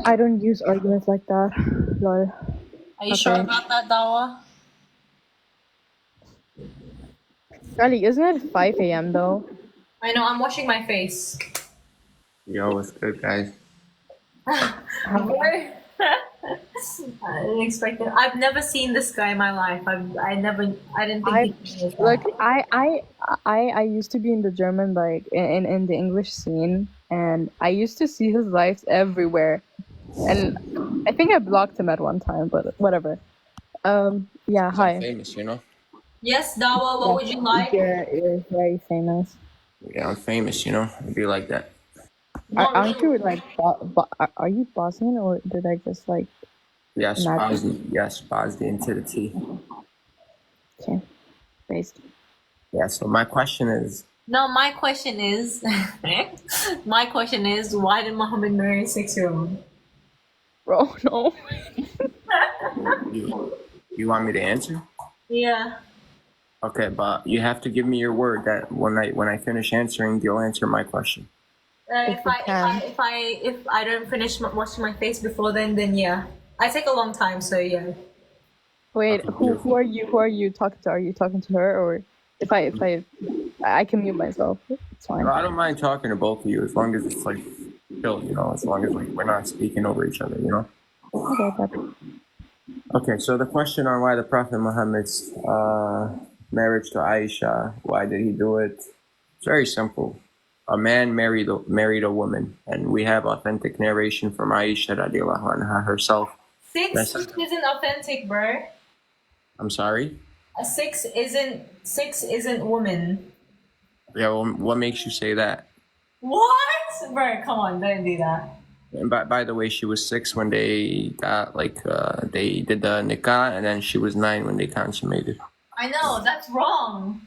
I don't use arguments like that. Lol. Are you sure Okay. about that, Dawa? Charlie, isn't it 5 a.m. though? I know, I'm washing my face. Yo, what's good, guys? Boy. I didn't expect it. I've never seen this guy in my life. I didn't think he was Look, that. I used to be in the German, like in the English scene, and I used to see his lives everywhere. And I think I blocked him at one time, but whatever. Yeah, Because I'm hi. famous, you know? Yes, Dawa, what would you like? You're very famous. Yeah, I'm famous, you know? It'd be like that. Not Aren't you really. like, are you Bosnian or did I just like Yes, imagine? Bosnia into the T. Okay, based. Yeah, so my question is, No, my question is, why did Muhammad marry a 6-year-old? Bro, no. you want me to answer? Yeah. Okay, but you have to give me your word that when I finish answering, you'll answer my question. If I don't finish washing my face before then yeah. I take a long time, so yeah. Wait, Okay, who beautiful. are you? Who are you talking to? Are you talking to her, or if I can mute myself. It's fine. Well, I don't mind talking to both of you as long as it's like chill, you know, as long as like we're not speaking over each other, you know? Okay, Patrick. Okay, so the question on why the Prophet Muhammad's marriage to Aisha, why did he do it? It's very simple. A man married a woman, and we have authentic narration from Aisha radiallahu anha herself. Six isn't authentic, bro. I'm sorry? A six isn't woman. Yeah, well, what makes you say that? What? Bro, come on, don't do that. And by the way, she was 6 when they got they did the nikah, and then she was 9 when they consummated. I know, that's wrong.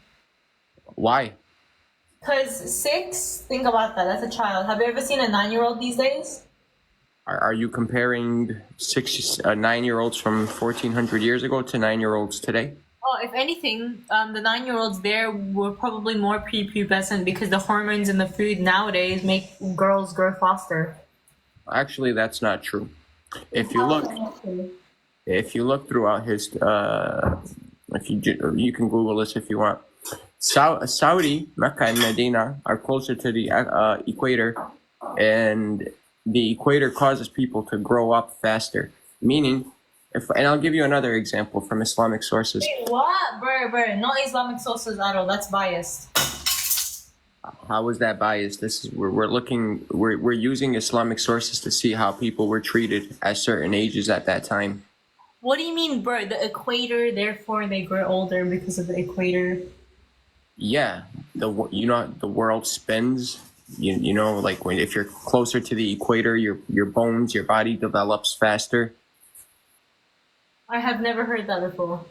Why? Because 6, think about that, that's a child. Have you ever seen a 9-year-old these days? Are you comparing 9-year-olds from 1400 years ago to 9-year-olds today? Oh, if anything, the 9-year-olds there were probably more prepubescent because the hormones in the food nowadays make girls grow faster. Actually, that's not true. If you look throughout his, if you can Google this if you want. Saudi, Mecca, and Medina are closer to the equator, and the equator causes people to grow up faster. Meaning, and I'll give you another example from Islamic sources. Wait, what? Bro, not Islamic sources at all. That's biased. How is that biased? This is we're using Islamic sources to see how people were treated at certain ages at that time. What do you mean, bro? The equator, therefore they grow older because of the equator. Yeah, the world spins. You know, like if you're closer to the equator, your bones, your body develops faster. I have never heard that before.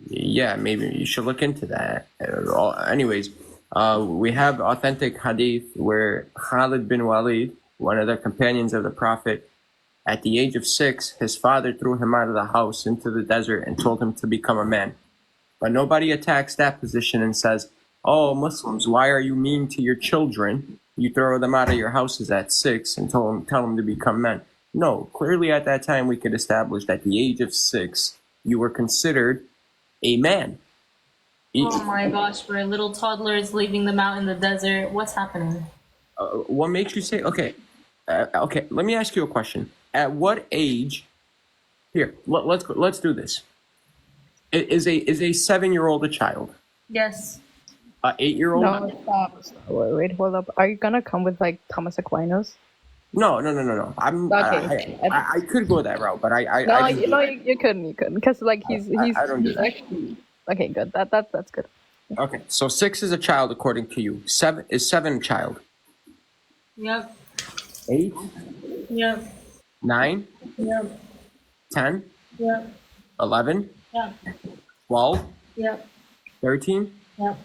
Yeah, maybe you should look into that. Anyways, we have authentic hadith where Khalid bin Walid, one of the companions of the Prophet, at the age of 6, his father threw him out of the house into the desert and told him to become a man. But nobody attacks that position and says, "Oh, Muslims, why are you mean to your children? You throw them out of your houses at 6 and tell them to become men." No, clearly at that time we could establish that at the age of 6, you were considered a man. Oh my gosh, bro. Little toddlers leaving them out in the desert. What's happening? What makes you say, okay, okay, let me ask you a question. At what age, here, let's do this. Is a 7-year-old a child? Yes. A 8-year-old? No, stop. Wait, hold up. Are you gonna come with like Thomas Aquinas? No. Okay. I could go that route, but You couldn't, because like he's I don't do that. actually okay. Good. That's good. Okay, so 6 is a child according to you. 7 a child. Yep. 8, Yep. 9, Yep. 10, Yep. 11, Yep. 12, Yep. 13, Yep.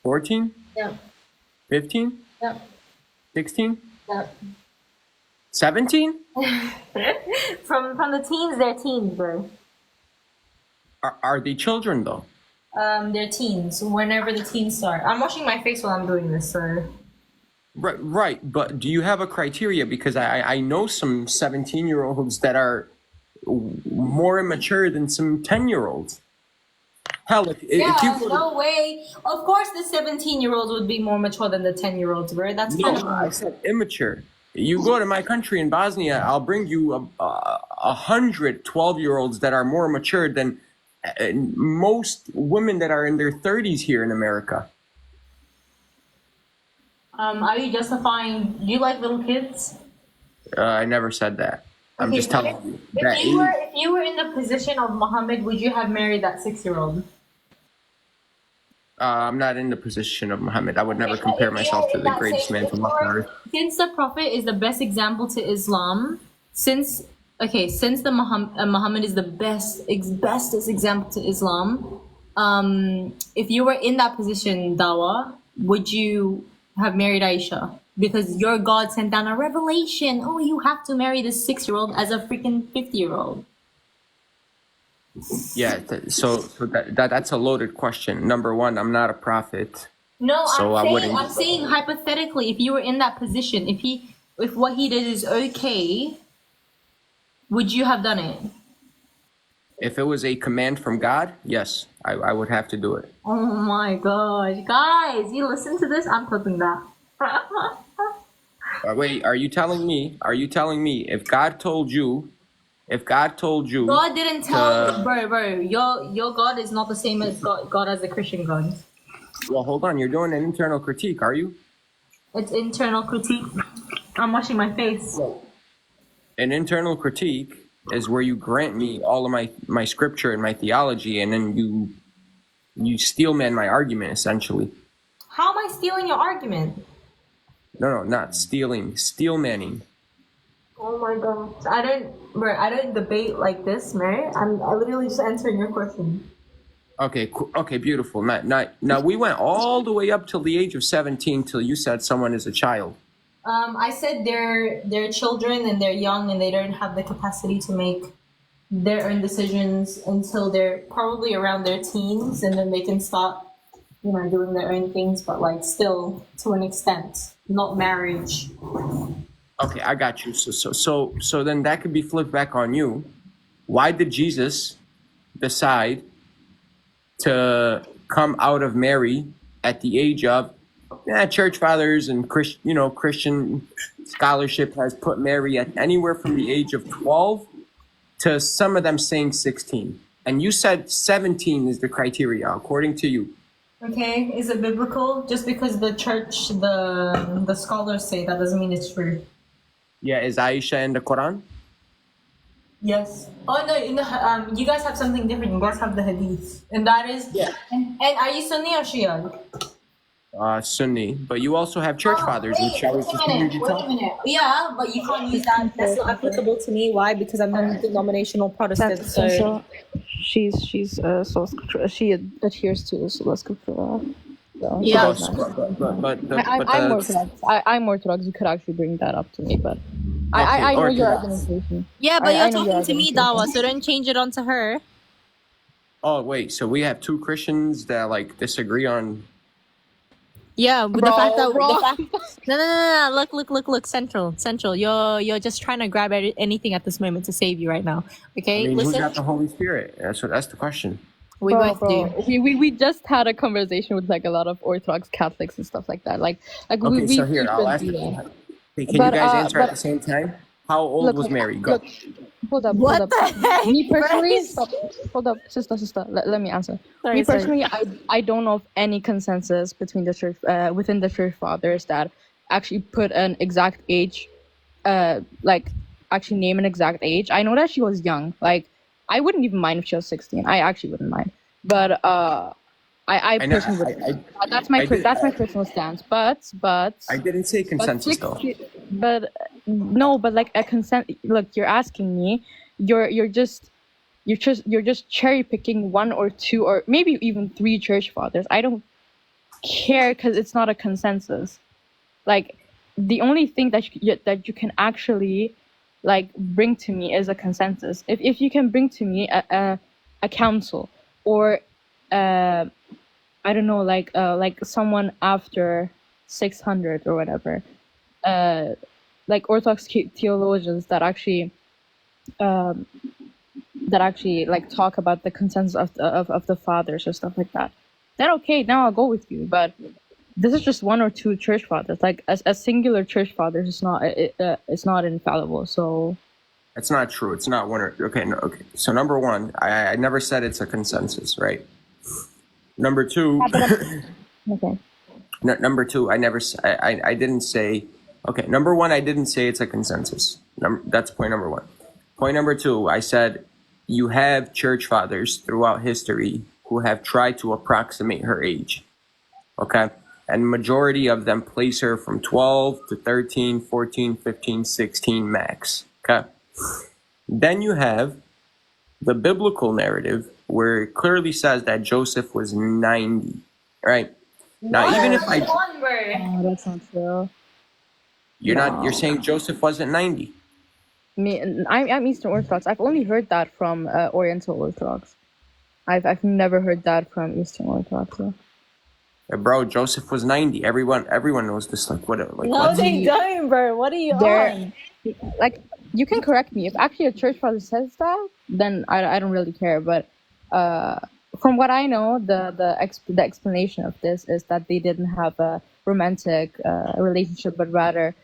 14, Yep. 15, Yep. 16, Yep. 17? From the teens, they're teens, bro. Are they children though? They're teens. Whenever the teens start. I'm washing my face while I'm doing this, so. Right. But do you have a criteria? Because I know some 17-year-olds that are more immature than some 10-year-olds. Hell, if you Yeah, go to, no way. Of course, the 17-year-olds would be more mature than the 10-year-olds, right? That's kind no, of I said immature. You go to my country in Bosnia, I'll bring you 100 12-year-olds that are more mature than most women that are in their 30s here in America. Are you justifying? Do you like little kids? I never said that. I'm Okay, just but telling you that age. if you were in the position of Muhammad, would you have married that 6-year-old? I'm not in the position of Muhammad. I would never Okay, but compare if myself you're to in the that greatest same, man if to walk on you're, earth. since the Prophet is the best example to Islam, since since the Muhammad is the bestest example to Islam, if you were in that position, Dawa, would you have married Aisha? Because your God sent down a revelation. Oh, you have to marry this 6-year-old as a freaking 50-year-old. Yeah, so that's a loaded question. Number one, I'm not a prophet, No, so I wouldn't. I'm saying hypothetically, if you were in that position, if what he did is okay, would you have done it? If it was a command from God, yes, I would have to do it. Oh my gosh, guys, you listen to this? I'm clipping that. Wait, are you telling me? Are you telling me if God told you, if God told you God didn't tell to, bro. Your God is not the same as God as the Christian God. well, hold on, you're doing an internal critique, are you? It's internal critique. I'm washing my face. An internal critique is where you grant me all of my scripture and my theology, and then you steel man my argument essentially. How am I stealing your argument? No, not stealing, steel manning. Oh my god. I don't debate like this, Mary. I literally just answering your question. Okay, cool. Okay, beautiful. Now we went all the way up till the age of 17 till you said someone is a child. I said they're children and they're young and they don't have the capacity to make their own decisions until they're probably around their teens, and then they can start, doing their own things, but like still to an extent, not marriage. Okay, I got you. So then that could be flipped back on you. Why did Jesus decide to come out of Mary at the age of church fathers and Christian scholarship has put Mary at anywhere from the age of 12 to some of them saying 16. And you said 17 is the criteria, according to you. Okay, is it biblical? Just because the church, the scholars say that doesn't mean it's true. Yeah, is Aisha in the Quran? Yes. Oh no, you guys have something different. You guys have the hadith, and that is. Yeah. And are you Sunni or Shia? Sunni, but you also have church fathers, which I was just Wait a minute. Yeah, but you can't use that. That's not applicable to me. Why? Because I'm a denominational Protestant. So she she adheres to Sola Scriptura. So yeah. I'm Orthodox. I'm Orthodox. You could actually bring that up to me, but I know your argumentation. Yeah, but I you're know your talking to me, Dawa, so don't change it onto her. Oh wait, so we have two Christians that like disagree on. Yeah, with the fact that no. Look, Central. You're just trying to grab anything at this moment to save you right now. Okay, I mean, listen. who's got the Holy Spirit? That's the question. We both do. We just had a conversation with like a lot of Orthodox Catholics and stuff like that. Okay, so here I'll ask you. Hey, can you guys answer at the same time? How old was Mary? Go. Hold up. Heck? Me personally, hold up, sister. Let me answer. Me personally, I don't know of any consensus between the church, within the church fathers that actually put an exact age, like actually name an exact age. I know that she was young. Like I wouldn't even mind if she was 16. I actually wouldn't mind. But I personally would. That's my personal stance. But I didn't say consensus though. But no, but like a consent. Look, you're asking me. You're just cherry picking one or two or maybe even three church fathers. I don't care because it's not a consensus. Like the only thing that you can actually like bring to me is a consensus. If you can bring to me a council or I don't know, like someone after 600 or whatever. Like Orthodox theologians that actually like talk about the consensus of the fathers or stuff like that, then okay, now I'll go with you. But this is just one or two church fathers. Like a singular church father is not it's not infallible. So That's not true. It's not one or okay. No, okay. So number one, I never said it's a consensus, right? Number two, okay. number two, I didn't say. Okay, number one, I didn't say it's a consensus. That's point number one. Point number two, I said you have church fathers throughout history who have tried to approximate her age. Okay? And majority of them place her from 12 to 13, 14, 15, 16 max. Okay? Then you have the biblical narrative where it clearly says that Joseph was 90, right? Now, even if Oh, that's not true. you're saying Joseph wasn't 90. I'm Eastern Orthodox. I've only heard that from Oriental Orthodox. I've never heard that from Eastern Orthodox. So. Bro, Joseph was 90. Everyone knows this. Like what? Like No, they don't, bro. What are you on? Like, you can correct me if actually a church father says that. Then I don't really care. But from what I know, the explanation of this is that they didn't have a romantic relationship, but rather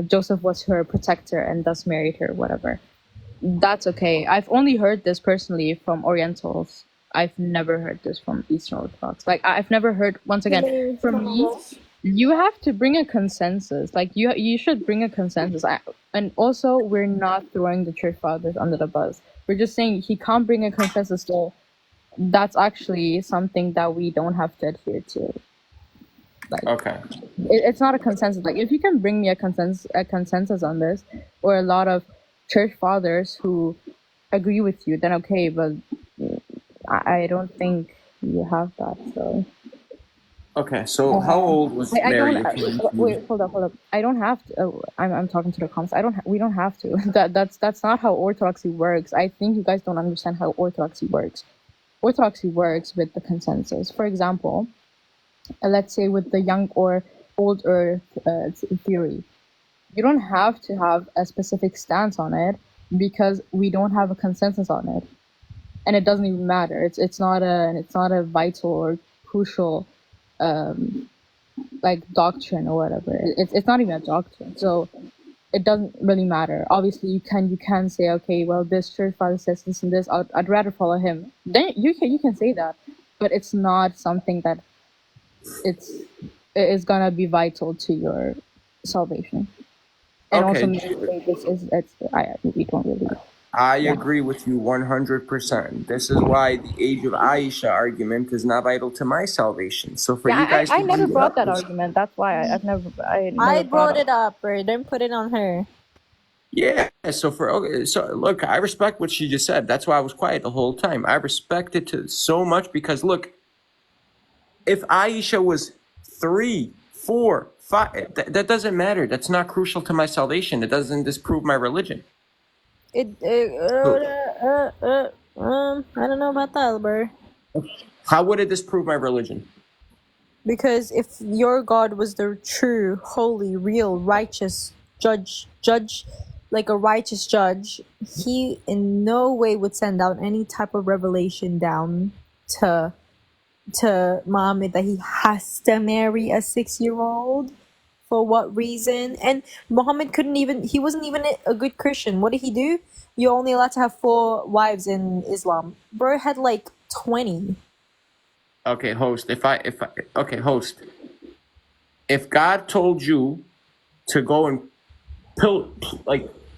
Joseph was her protector and thus married her. Whatever. That's okay. I've only heard this personally from Orientals. I've never heard this from Eastern Orthodox. Like, I've never heard, once again, from me, you have to bring a consensus. Like, you should bring a consensus. And also, we're not throwing the church fathers under the bus. We're just saying he can't bring a consensus, so that's actually something that we don't have to adhere to. Like, okay. It's not a consensus. Like, if you can bring me a consensus on this, or a lot of church fathers who agree with you, then okay, but I don't think you have that. So Okay, so how old was Mary? Wait, hold up. I don't have to. I'm talking to the comments. We don't have to. That's not how orthodoxy works. I think you guys don't understand how orthodoxy works. Orthodoxy works with the consensus. For example, let's say with the young or old Earth theory, you don't have to have a specific stance on it because we don't have a consensus on it, and it doesn't even matter. It's not a vital or crucial like doctrine or whatever. It's not even a doctrine, so it doesn't really matter. Obviously, you can say, okay, well, this church father says this and this. I'd rather follow him. Then you can say that, but it's not something that it is gonna be vital to your salvation. And Okay. We don't really. I agree with you 100%. This is why the age of Aisha argument is not vital to my salvation. So for you guys, I never brought that argument. That's why I never brought it up, bro. Don't put it on her. Yeah. So look, I respect what she just said. That's why I was quiet the whole time. I respect it so much because look, if Aisha was 3, 4, 5, that doesn't matter. That's not crucial to my salvation. It doesn't disprove my religion. I don't know about that, bro. How would it disprove my religion? Because if your God was the true, holy, real, righteous judge, like a righteous judge, he in no way would send out any type of revelation down to Muhammad that he has to marry a 6-year-old. For what reason? And Muhammad he wasn't even a good Christian. What did he do? You're only allowed to have 4 wives in Islam. Bro had like 20. Okay, host. Host. If God told you to go and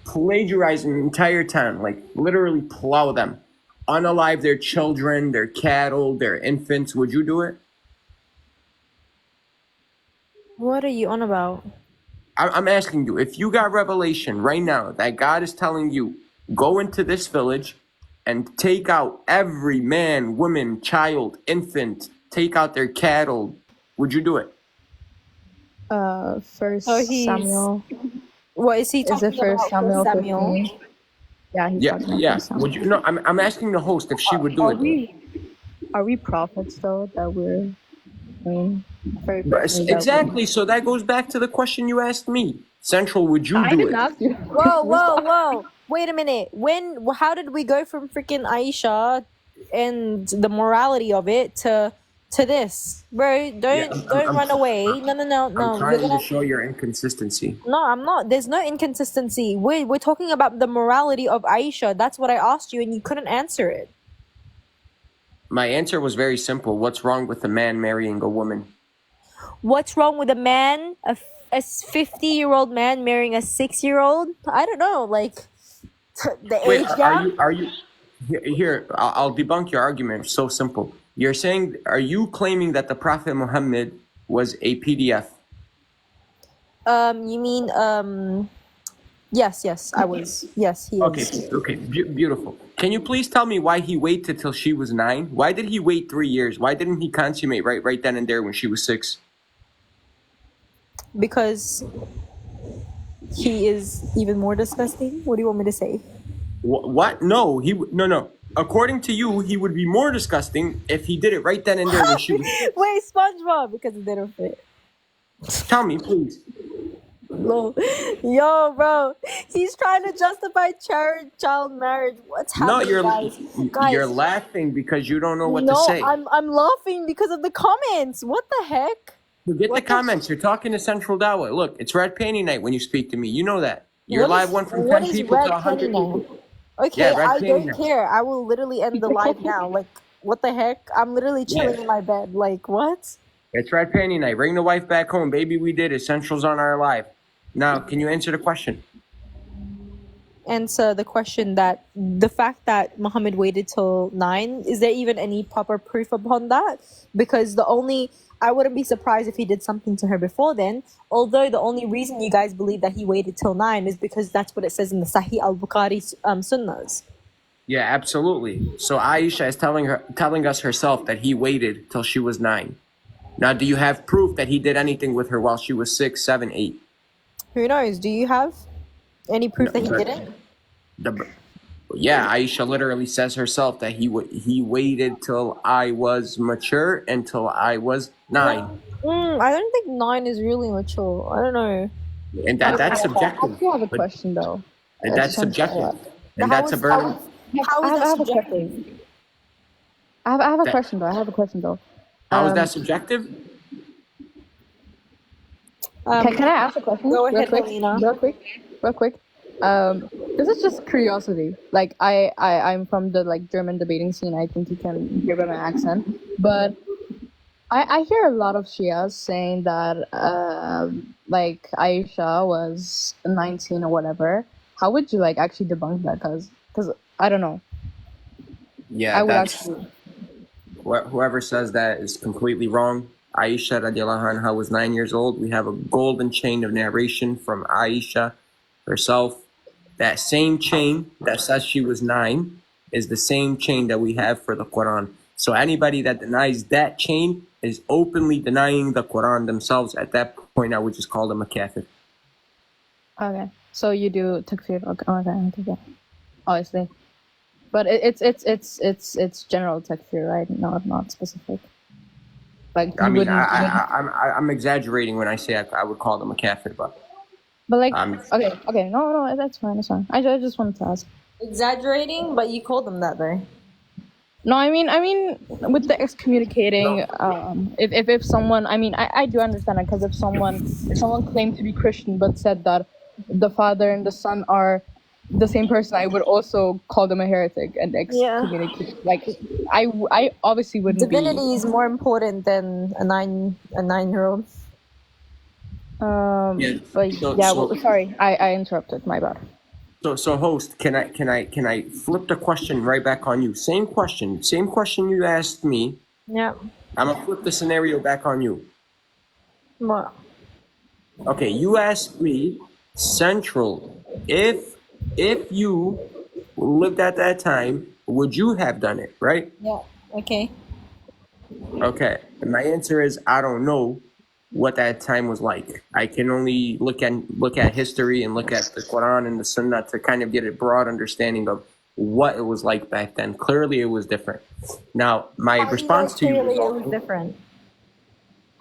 plagiarize an entire town, like literally plow them, unalive their children, their cattle, their infants, would you do it? What are you on about? I'm asking you, if you got revelation right now that God is telling you, go into this village and take out every man, woman, child, infant, take out their cattle, would you do it? First Samuel. What is he talking about? First Samuel 15? Yeah, he's talking about yeah. Samuel. Would you? No, I'm asking the host if she would do it. Are we prophets though? That we're. I mean, very But personally that way. exactly. So that goes back to the question you asked me. Central, would you I do didn't it? ask you. Whoa. Wait a minute. How did we go from freaking Aisha and the morality of it to this? Bro, Yeah, don't run away. I'm No. You're trying to gonna show your inconsistency. No, I'm not. There's no inconsistency. We're talking about the morality of Aisha. That's what I asked you and you couldn't answer it. My answer was very simple. What's wrong with a man marrying a woman? What's wrong with a man, a 50-year-old man marrying a 6-year-old? I don't know, like the Wait, age are gap. you here? I'll debunk your argument. It's so simple. You're saying, are you claiming that the Prophet Muhammad was a PDF? You mean yes, I was. Yes, he Okay, is. okay, beautiful. Can you please tell me why he waited till she was 9? Why did he wait 3 years? Why didn't he consummate right then and there when she was 6? Because he is even more disgusting. What do you want me to say? What? No, no. According to you, he would be more disgusting if he did it right then and there when she was. Wait, SpongeBob, because they don't fit. Tell me, please. Lol. Yo, bro, he's trying to justify child marriage. What's No, happening, guys? you're Guys, laughing because you don't know what to no, say. I'm laughing because of the comments. What the heck? Forget the What the- comments. You're talking to Central Dawa. Look, it's red panty night when you speak to me. You know that. Your What live is went from what 10 is people to red penny 100 now? people. Okay, Yeah, red I penny don't now. care. I will literally end the live now. Like, what the heck? I'm literally chilling Yeah. in my bed. Like, what? It's red panty night. Bring the wife back home. Baby, we did it. Central's on our live. Now, can you answer the question? Answer the question that the fact that Muhammad waited till 9, is there even any proper proof upon that? Because I wouldn't be surprised if he did something to her before then. Although the only reason you guys believe that he waited till 9 is because that's what it says in the Sahih al-Bukhari sunnahs. Yeah, absolutely. So Aisha is telling us herself that he waited till she was 9. Now, do you have proof that he did anything with her while she was 6, 7, 8? Who knows? Do you have any proof that he but- didn't? Yeah, Aisha literally says herself that he waited till I was mature until I was 9, I don't think 9 is really mature. I don't know. and that's I subjective. actually have a But- question though. And I that's just want to say subjective, that. and that's a burden. How is I that have a subjective? question. I have a That- question though. I have a question though. How is that subjective? Can I ask a question? Go real ahead, quick? Helena. Real quick. This is just curiosity. Like I'm from the like German debating scene. I think you can hear by my accent. But I hear a lot of Shias saying that like Aisha was 19 or whatever. How would you like actually debunk that? Because I don't know. Yeah, I would that's actually. whoever says that is completely wrong. Aisha radiallahu anha was 9 years old. We have a golden chain of narration from Aisha herself. That same chain that says she was 9 is the same chain that we have for the Quran. So anybody that denies that chain is openly denying the Quran themselves. At that point, I would just call them a kafir. Okay, so you do takfir. Okay. Obviously, but it's general takfir, right? Not specific. Like I you mean, wouldn't. I'm exaggerating when I say I would call them a kafir, but But like, um, okay, no, that's fine, that's fine. I just wanted to ask. Exaggerating, but you called them that though. No, I mean, with the excommunicating, No. if someone, I do understand it because if someone claimed to be Christian but said that the father and the son are the same person, I would also call them a heretic and excommunicate. Like, I obviously wouldn't Divinity be. is more important than a 9-year-old. Yeah, But so- yeah, so- well, sorry, I interrupted. My bad. So host, can I flip the question right back on you? Same question you asked me. Yeah. I'm gonna flip the scenario back on you. What? Okay, you asked me, Central, if you lived at that time, would you have done it, right? Yeah. Okay. Okay, and my answer is I don't know what that time was like. I can only look at history and look at the Quran and the Sunnah to kind of get a broad understanding of what it was like back then. Clearly, it was different. Now, my response to you Clearly, it was is, different.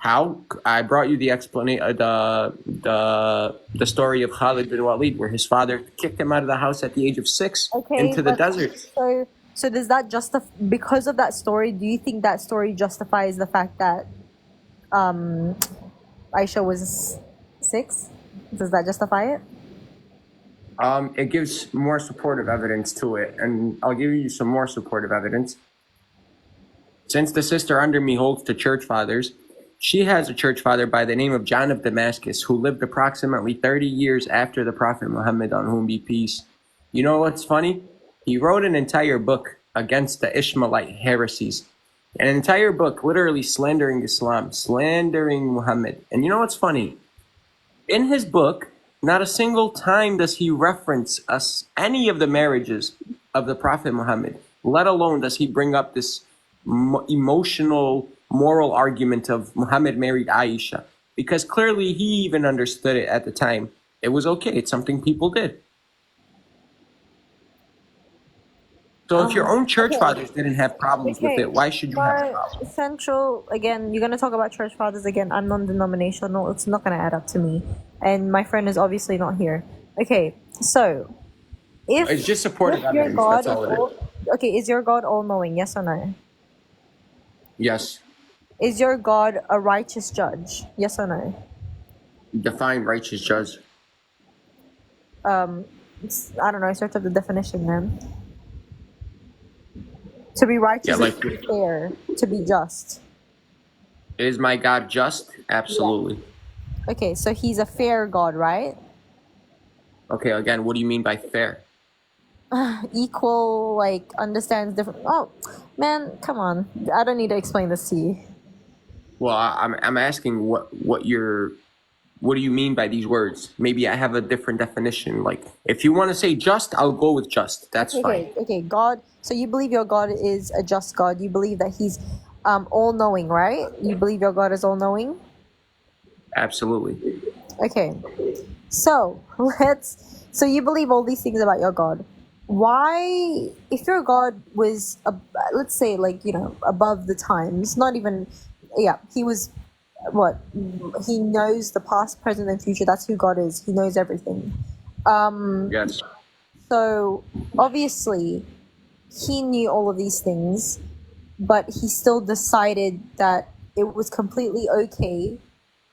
How? I brought you the explanation, the story of Khalid bin Walid, where his father kicked him out of the house at the age of 6 Okay, into the but desert. so does that justify, because of that story? Do you think that story justifies the fact that Aisha was 6? Does that justify it? It gives more supportive evidence to it, and I'll give you some more supportive evidence. Since the sister under me holds to church fathers, she has a church father by the name of John of Damascus, who lived approximately 30 years after the Prophet Muhammad, on whom be peace. You know what's funny? He wrote an entire book against the Ishmaelite heresies. An entire book literally slandering Islam, slandering Muhammad. And you know what's funny? In his book, not a single time does he reference any of the marriages of the Prophet Muhammad, let alone does he bring up this emotional, moral argument of Muhammad married Aisha. Because clearly he even understood it at the time. It was okay. It's something people did. So if your own church fathers didn't have problems with it, why should you have a problem? But Central, again, you're going to talk about church fathers again. I'm non-denominational. It's not going to add up to me. And my friend is obviously not here. Okay, so if It's just supportive if your evidence. God That's all it is. okay, is your God all-knowing? Yes or no? Yes. Is your God a righteous judge? Yes or no? Define righteous judge. I don't know. I searched up the definition, man. To be righteous Yeah, like- is to be fair, to be just. Is my God just? Absolutely. Okay, so he's a fair God, right? Okay, again, what do you mean by fair? Equal, like, understands different. Oh, man, come on. I don't need to explain this to you. Well, I'm asking what do you mean by these words? Maybe I have a different definition. Like, if you want to say just, I'll go with just. That's fine. Okay, God. So you believe your God is a just God. You believe that he's all-knowing, right? You believe your God is all-knowing? Absolutely. Okay. So so you believe all these things about your God. Why, if your God was, let's say, like, above the times, not even, yeah, he was, what? He knows the past, present, and future. That's who God is. He knows everything. Yes. So obviously, he knew all of these things, but he still decided that it was completely okay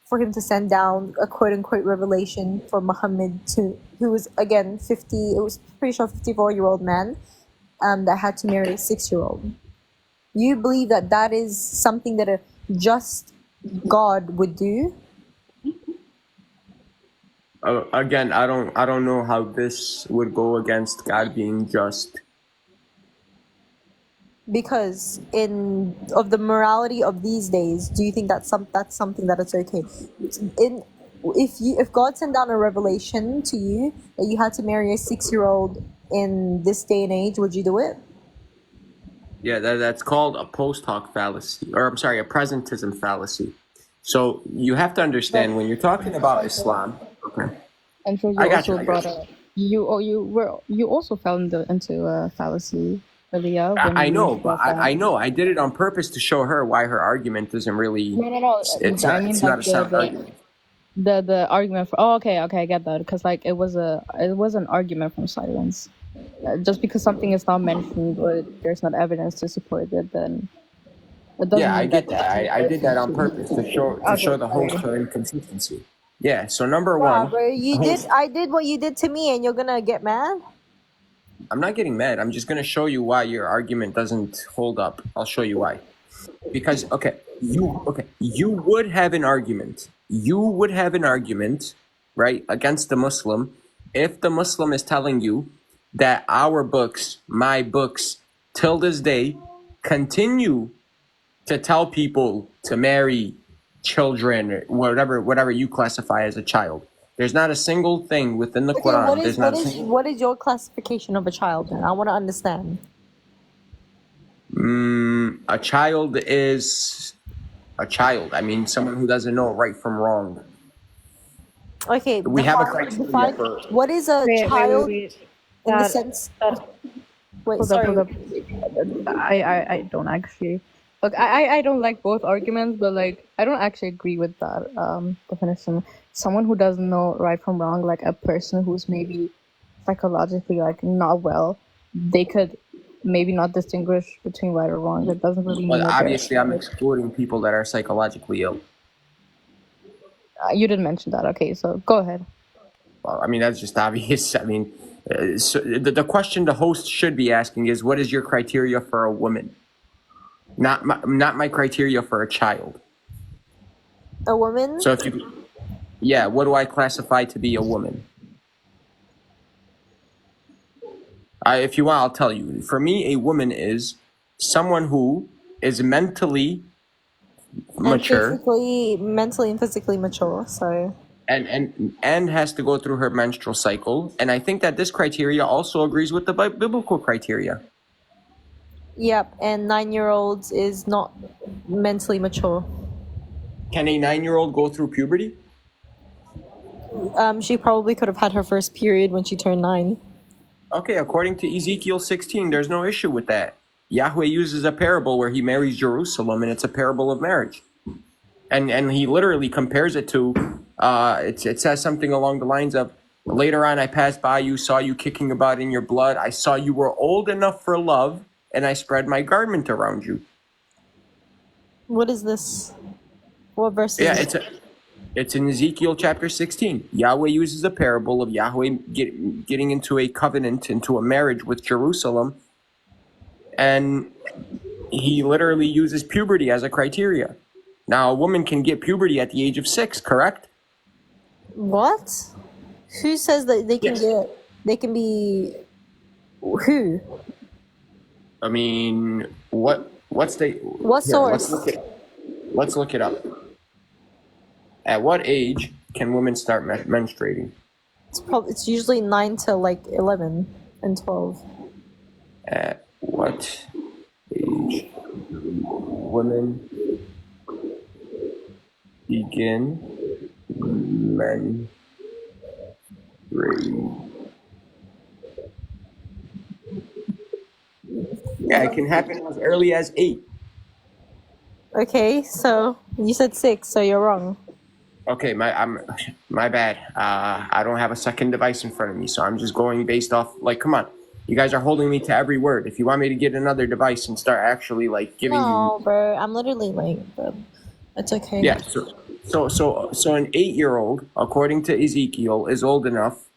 for him to send down a quote-unquote revelation for Muhammad, who was, again, 50, it was pretty sure 54-year-old man that had to marry a 6-year-old. You believe that that is something that a just God would do? Again, I don't know how this would go against God being just. Because of the morality of these days, do you think that's something that it's okay? If God sent down a revelation to you that you had to marry a 6-year-old in this day and age, would you do it? Yeah, that's called a post hoc fallacy, or I'm sorry, a presentism fallacy. So you have to understand when you're talking about Islam. Okay. And so you I got also you. brought up you also fell into a fallacy earlier when I you know, but brought that. I know I did it on purpose to show her why her argument isn't really. No. It's I not. mean, It's like not a sound argument. the argument for. Oh, okay, I get that, because like it was an argument from silence. Just because something is not mentioned or there's not evidence to support it, then it doesn't Yeah, I mean get that. that. I did that on purpose to show the host sorry. her inconsistency. Yeah. So number Wow, one, bro, I did what you did to me, and you're gonna get mad? I'm not getting mad. I'm just gonna show you why your argument doesn't hold up. I'll show you why. Because you would have an argument. You would have an argument, right, against the Muslim if the Muslim is telling you that our books, my books, till this day, continue to tell people to marry children, whatever you classify as a child. There's not a single thing within the Okay, Quran. There's not a single. what is your classification of a child then? I want to understand. A child is a child. I mean, someone who doesn't know right from wrong. Okay, We have a criteria for. what is a child Wait. in the That- sense. that- Wait, Hold sorry. up. I don't actually. Look, I don't like both arguments, but like I don't actually agree with that definition. Someone who doesn't know right from wrong, like a person who's maybe psychologically like not well, they could maybe not distinguish between right or wrong. That doesn't really mean Well, that they're obviously, I'm like, excluding people that are psychologically ill. you didn't mention that. Okay, so go ahead. Well, I mean, that's just obvious. I mean, so the question the host should be asking is, what is your criteria for a woman? Not my criteria for a child. A woman? So if you, yeah, what do I classify to be a woman? If you want, I'll tell you. For me, a woman is someone who is mentally And mature mentally and physically mature. So and has to go through her menstrual cycle. And I think that this criteria also agrees with the biblical criteria. yep, and 9-year-olds is not mentally mature. Can a 9-year-old go through puberty? She probably could have had her first period when she turned 9. Okay, according to Ezekiel 16, there's no issue with that. Yahweh uses a parable where he marries Jerusalem, and it's a parable of marriage. And he literally compares it to, it says something along the lines of, later on I passed by you, saw you kicking about in your blood. I saw you were old enough for love, and I spread my garment around you. What is this? What verse Yeah, is it? it's in Ezekiel chapter 16. Yahweh uses a parable of Yahweh getting into a covenant, into a marriage with Jerusalem, and he literally uses puberty as a criteria. Now, a woman can get puberty at the age of 6, correct? What? Who says that they can Yes. they can be who? I mean, what's the What here, let's source? let's look it up. At what age can women start menstruating? It's usually 9 to like 11 and 12. At what age women begin menstruating? Yeah, it can happen as early as 8. Okay, so you said 6, so you're wrong. Okay, my bad. I don't have a second device in front of me, so I'm just going based off. Like, come on, you guys are holding me to every word. If you want me to get another device and start actually like giving No, you, bro, I'm literally like, bro, it's okay. yeah. So an 8-year-old, according to Ezekiel, is old enough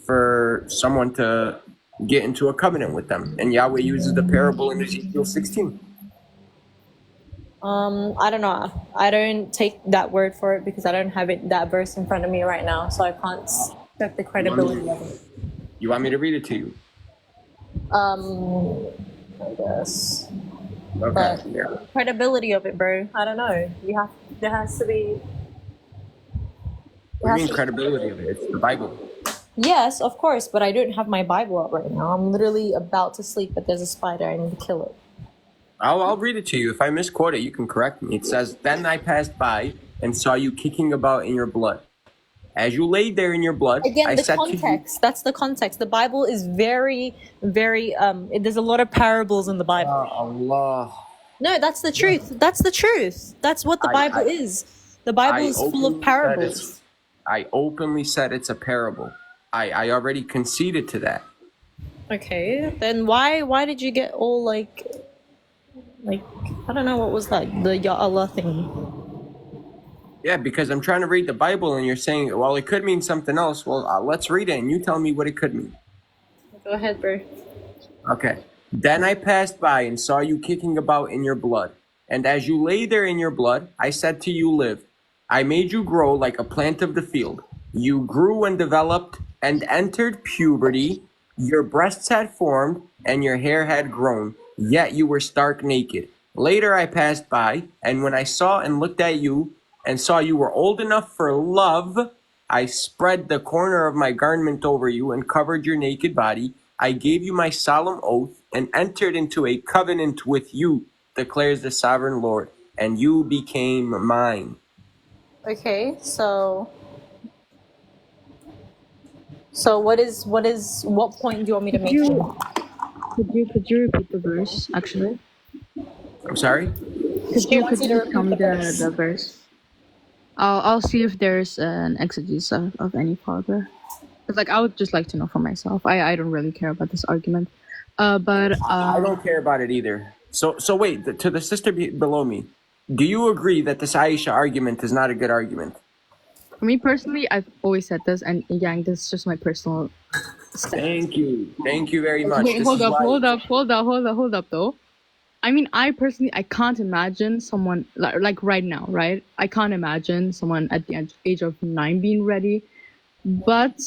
for someone to get into a covenant with them, and Yahweh uses the parable in Ezekiel 16. I don't know. I don't take that word for it because I don't have that verse in front of me right now, so I can't check the credibility of it. You want me to read it to you? I guess. Okay. But Yeah. credibility of it, bro. I don't know. There has to be. What do you mean credibility of it? It's the Bible. Yes, of course, but I don't have my Bible up right now. I'm literally about to sleep, but there's a spider. I need to kill it. I'll read it to you. If I misquote it, you can correct me. It says, "Then I passed by and saw you kicking about in your blood. As you laid there in your blood, Again, I the said context. That's the context. The Bible is very, very. There's a lot of parables in the to you, Bible. Allah." No, that's the truth. That's the truth. That's what the Bible is. The Bible is full of parables. I openly said it's a parable. I already conceded to that. Okay, then why did you get all like I don't know, what was that, the Ya Allah thing? Yeah, because I'm trying to read the Bible and you're saying, well, it could mean something else. Well, let's read it and you tell me what it could mean. Go ahead, bro. Okay. Then I passed by and saw you kicking about in your blood. And as you lay there in your blood, I said to you, live. I made you grow like a plant of the field. You grew and developed and entered puberty. Your breasts had formed and your hair had grown, yet you were stark naked. Later I passed by, and when I saw and looked at you and saw you were old enough for love, I spread the corner of my garment over you and covered your naked body. I gave you my solemn oath and entered into a covenant with you, declares the sovereign Lord, and you became mine. Okay, so what point do you want me to make? Could you repeat the verse actually? I'm sorry? you wants could you to you just tell repeat me the verse. the verse? I'll see if there's an exegesis of any father. Cause like I would just like to know for myself. I don't really care about this argument. But I don't care about it either. So wait, to the sister below me, do you agree that this Aisha argument is not a good argument? for me personally, I've always said this, and Yang, this is just my personal stance. Thank you very much. Wait, This is why. hold up, though. I mean, I can't imagine someone like right now, right? I can't imagine someone at the age of 9 being ready, but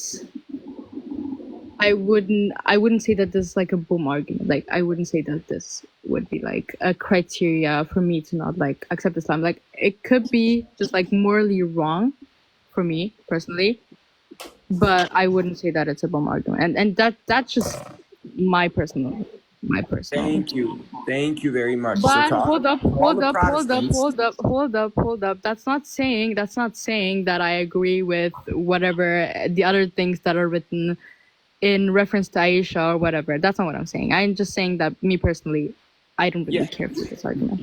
I wouldn't say that this is like a boom argument. Like, I wouldn't say that this would be like a criteria for me to not like accept Islam. Like, it could be just like morally wrong for me personally, but I wouldn't say that it's a boom argument. And that's just my personal. Thank you very much. So But to hold up, all the Protestants, hold up. That's not saying that I agree with whatever the other things that are written in reference to Aisha or whatever. That's not what I'm saying. I'm just saying that me personally, I don't really care for this argument.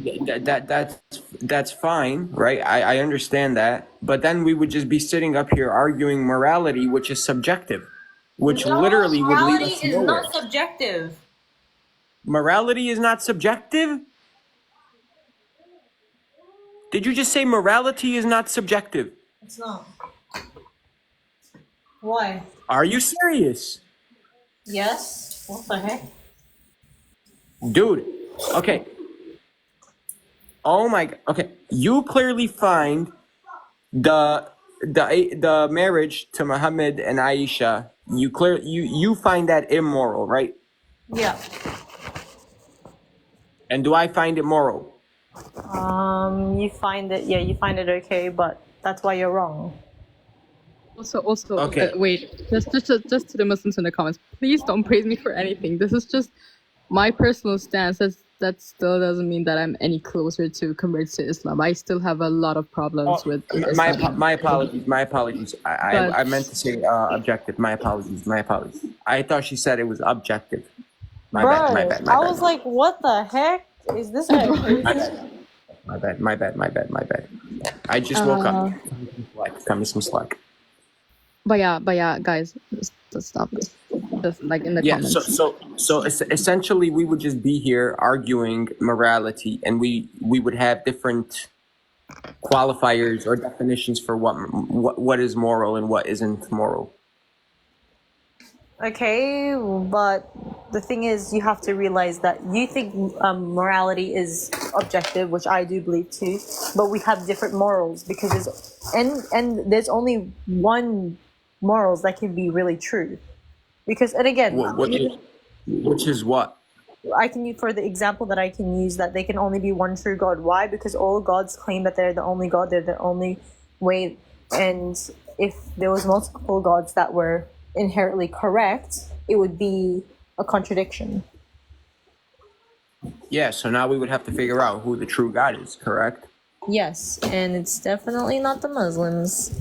that's fine, right? I understand that, but then we would just be sitting up here arguing morality, which is subjective, which literally would lead us Morality is nowhere. not subjective. Morality is not subjective? Did you just say morality is not subjective? It's not. Why? Are you serious? Yes. What the heck? Dude, okay. Oh my, okay. You clearly find the marriage to Muhammad and Aisha, you find that immoral, right? Yeah. And do I find it moral? You find it okay, but that's why you're wrong. Also, Okay. wait, just to the Muslims in the comments, please don't praise me for anything. This is just my personal stance. That still doesn't mean that I'm any closer to convert to Islam. I still have a lot of problems with Islam. My apologies. I meant to say objective. My apologies. I thought she said it was objective. My bad. I was like, what the heck? Is this guy crazy? My bad. I just woke up. Cut me some slack. But yeah, guys, just stop this. Just like in the comments. So essentially, we would just be here arguing morality, and we would have different qualifiers or definitions for what is moral and what isn't moral. Okay, but the thing is, you have to realize that you think morality is objective, which I do believe too. But we have different morals because there's only one morals that can be really true. Because and again, Which is what? I can use for the example that I can use that they can only be one true God. Why? Because all gods claim that they're the only God, they're the only way. And if there was multiple gods that were inherently correct, it would be a contradiction. Yeah, so now we would have to figure out who the true God is, correct? Yes, and it's definitely not the Muslims.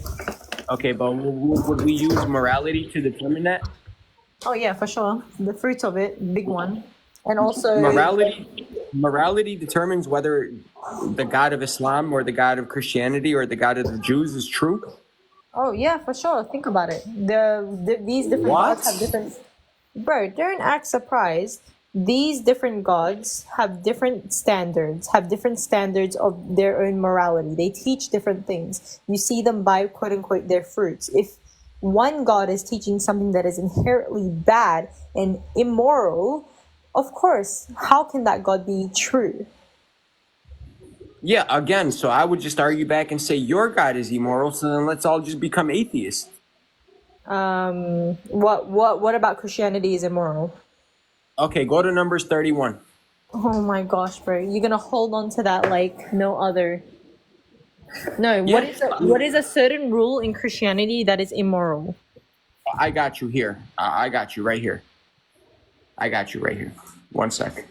Okay, but would we use morality to determine that? Oh yeah, for sure. The fruit of it, big one. And also Morality determines whether the God of Islam or the God of Christianity or the God of the Jews is true. oh yeah, for sure. Think about it. These different What? gods have different. Bro, don't act surprised. These different gods have different standards of their own morality. They teach different things. You see them by quote unquote their fruits. If one god is teaching something that is inherently bad and immoral, of course, how can that god be true? Yeah, again, so I would just argue back and say your God is immoral, so then let's all just become atheists. What about Christianity is immoral? Okay, go to Numbers 31. Oh my gosh, bro. You're gonna hold on to that like no other. No, Yeah. what is a certain rule in Christianity that is immoral? I got you here. I got you right here. One sec.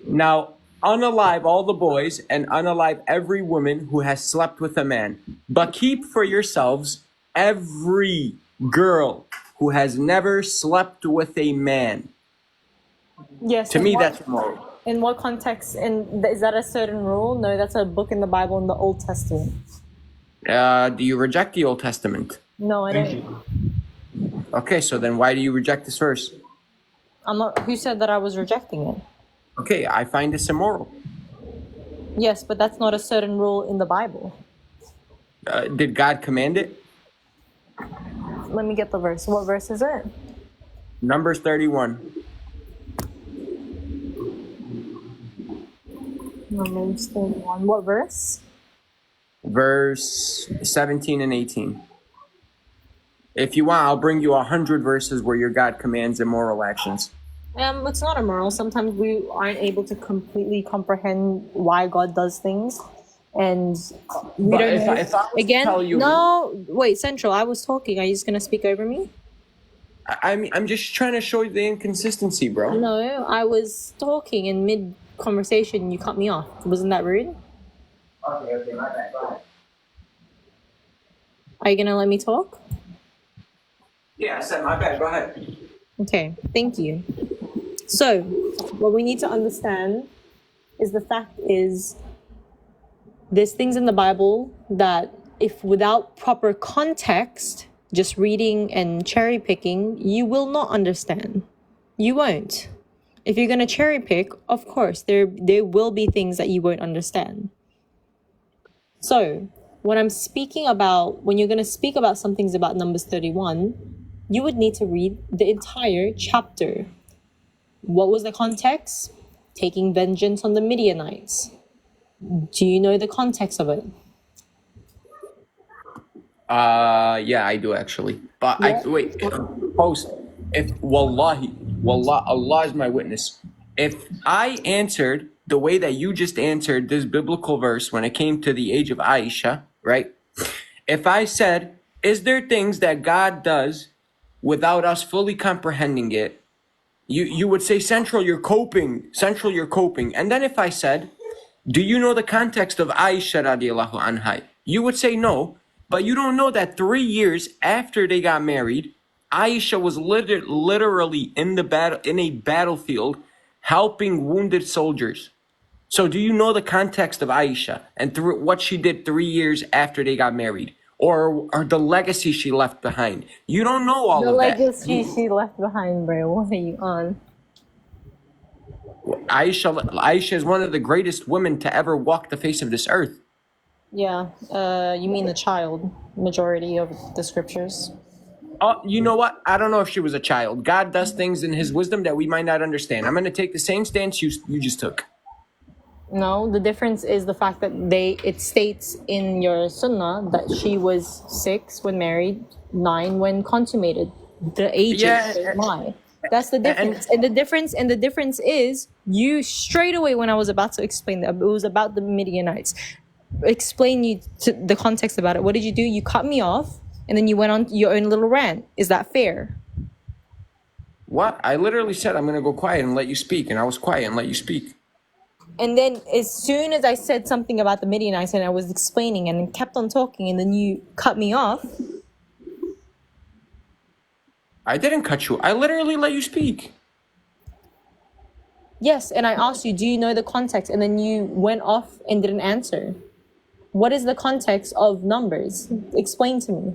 Now, unalive all the boys and unalive every woman who has slept with a man, but keep for yourselves every girl who has never slept with a man. Yes. To me, that's immoral. In what context? And is that a certain rule? No, that's a book in the Bible in the Old Testament. Do you reject the Old Testament? No, I don't. Okay, so then why do you reject this verse? I'm not. Who said that I was rejecting it? Okay, I find this immoral. Yes, but that's not a certain rule in the Bible. Did God command it? Let me get the verse. What verse is it? Numbers 31. Numbers 31. What verse? Verse 17 and 18. If you want, I'll bring you 100 verses where your God commands immoral actions. It's not immoral. Sometimes we aren't able to completely comprehend why God does things, and we But don't if know. I was to Again, tell you- no. Wait, Central. I was talking. Are you just gonna speak over me? I mean, I'm just trying to show you the inconsistency, bro. No, I was talking in mid conversation. You cut me off. Wasn't that rude? Okay, my bad. Go ahead. Are you gonna let me talk? Yeah, I said my bad. Go ahead. Okay, thank you. So, what we need to understand is the fact is there's things in the Bible that if without proper context, just reading and cherry picking, you will not understand. You won't. If you're going to cherry pick, of course, there will be things that you won't understand. So, when I'm speaking about, when you're going to speak about some things about Numbers 31, you would need to read the entire chapter. What was the context? Taking vengeance on the Midianites. Do you know the context of it? Yeah, I do actually. But Yeah. wait, post. If wallahi, Allah is my witness. If I answered the way that you just answered this biblical verse when it came to the age of Aisha, right? If I said, is there things that God does without us fully comprehending it? You would say, Central, you're coping. Central, you're coping. And then if I said, do you know the context of Aisha radiallahu anha? You would say no, but you don't know that 3 years after they got married, Aisha was literally in the battle, in a battlefield, helping wounded soldiers. So do you know the context of Aisha and through what she did 3 years after they got married? Or the legacy she left behind? You don't know all The of that. legacy she left behind, bro. What are you on? Aisha is one of the greatest women to ever walk the face of this earth. Yeah, you mean the child, majority of the scriptures. Oh, you know what? I don't know if she was a child. God does things in his wisdom that we might not understand. I'm going to take the same stance you just took. No, the difference is the fact that it states in your sunnah that she was 6 when married, 9 when consummated. The ages Yeah, lie. That's the difference. And the difference is you straight away when I was about to explain that it was about the Midianites. Explain you to the context about it. What did you do? You cut me off and then you went on your own little rant. Is that fair? What? I literally said I'm going to go quiet and let you speak, and I was quiet and let you speak. And then as soon as I said something about the Midianites and I was explaining and kept on talking and then you cut me off. I didn't cut you. I literally let you speak. Yes, and I asked you, do you know the context? And then you went off and didn't answer. What is the context of Numbers? Explain to me.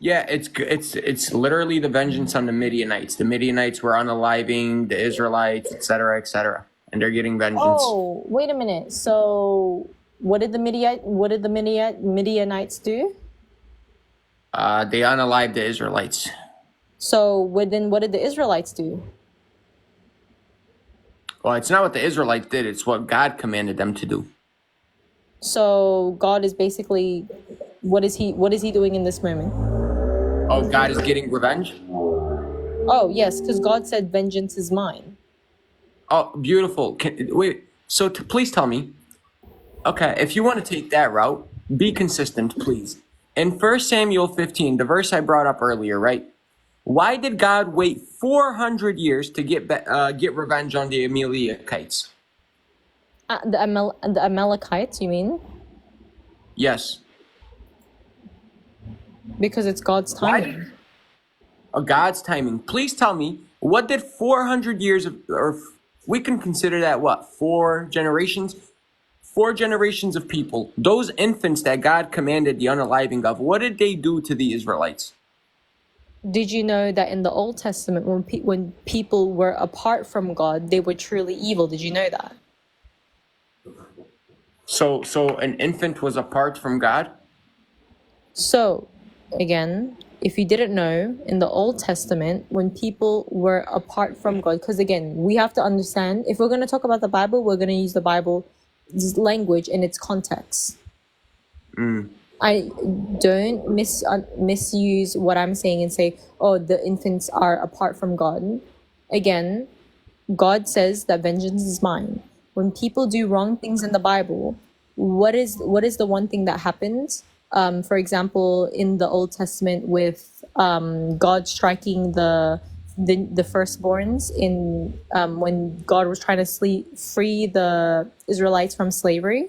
Yeah, it's literally the vengeance on the Midianites. The Midianites were unaliving the Israelites, etc., etc., and they're getting vengeance. Oh, wait a minute. So what did the Midianites do? They unalived the Israelites. So what did the Israelites do? Well, it's not what the Israelites did. It's what God commanded them to do. So God is basically, what is he doing in this moment? Oh, God is getting revenge? Oh, yes, because God said vengeance is mine. Oh, beautiful. Wait, so please tell me. Okay, if you want to take that route, be consistent, please. In 1 Samuel 15, the verse I brought up earlier, right? Why did God wait 400 years to get revenge on the Amalekites? The Amalekites, you mean? Yes. Because it's God's timing. God's timing. Please tell me, what did 400 years of, or we can consider that what, 4 generations? 4 generations of people. Those infants that God commanded the unaliving of, what did they do to the Israelites? Did you know that in the Old Testament, when people were apart from God, they were truly evil? Did you know that? So an infant was apart from God? So, again, if you didn't know, in the Old Testament, when people were apart from God, because again, we have to understand, if we're going to talk about the Bible, we're going to use the Bible language in its context. I don't misuse what I'm saying and say, oh, the infants are apart from God. Again, God says that vengeance is mine. When people do wrong things in the Bible, what is the one thing that happens? For example, in the Old Testament, with God striking the firstborns in when God was trying to free the Israelites from slavery.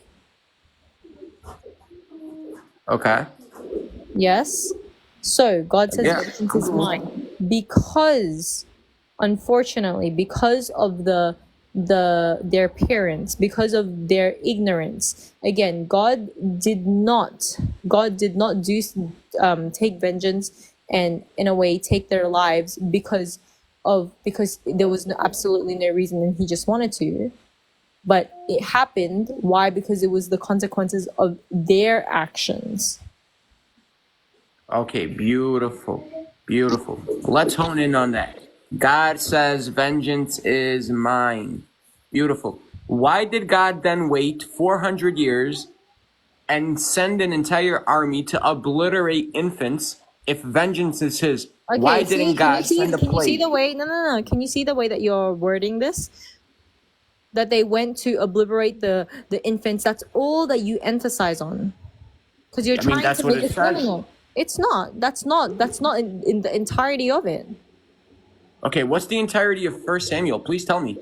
Okay. Yes. So God says Yeah. vengeance is mine because, unfortunately, because of their parents, because of their ignorance. Again, God did not do take vengeance and in a way take their lives because there was absolutely no reason and He just wanted to. But it happened. Why? Because it was the consequences of their actions. Okay, beautiful. Beautiful. Let's hone in on that. God says, vengeance is mine. Beautiful. Why did God then wait 400 years and send an entire army to obliterate infants if vengeance is his? Okay, Why didn't God send a can you see plague? the way? No. Can you see the way that you're wording this? That they went to obliterate the infants. That's all that you emphasize on, because you're I mean, trying that's to what make it it. No, no, says. no. It's not. That's not in the entirety of it. Okay, what's the entirety of 1 Samuel? Please tell me.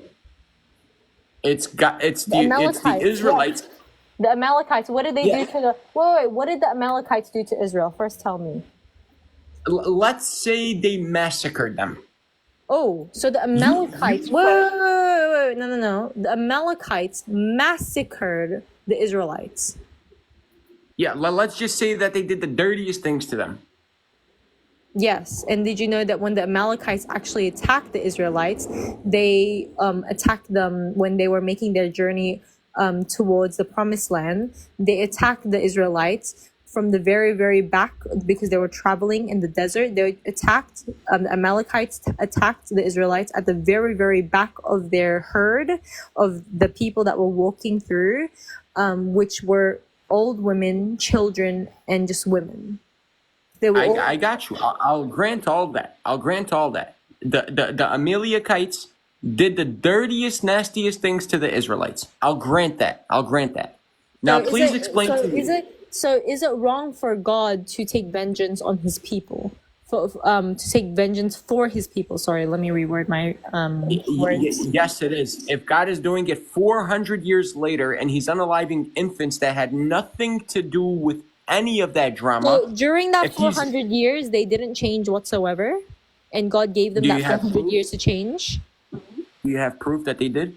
It's The the Amalekites. Israelites. Yes. The Amalekites. What did they do Yeah. to the? Wait. What did the Amalekites do to Israel? First, tell me. Let's say they massacred them. Oh, so the You Amalekites. said, Wait. No. The Amalekites massacred the Israelites. yeah, let's just say that they did the dirtiest things to them. Yes, and did you know that when the Amalekites actually attacked the Israelites, they attacked them when they were making their journey towards the Promised Land. They attacked the Israelites from the very, very back because they were traveling in the desert. They attacked, the Amalekites attacked the Israelites at the very, very back of their herd of the people that were walking through, which were old women, children, and just women. They were all. I got you. I'll grant all that. I'll grant all that. The Amalekites did the dirtiest, nastiest things to the Israelites. I'll grant that. I'll grant that. Now, please explain to me. Is it wrong for God to take vengeance on His people? To take vengeance for His people. Sorry, let me reword my words. Yes, it is. If God is doing it 400 years later and He's unaliving infants that had nothing to do with any of that drama. So during that if he's, 400 years, they didn't change whatsoever, and God gave them do that you have 400 proof? years to change. Do you have proof that they did?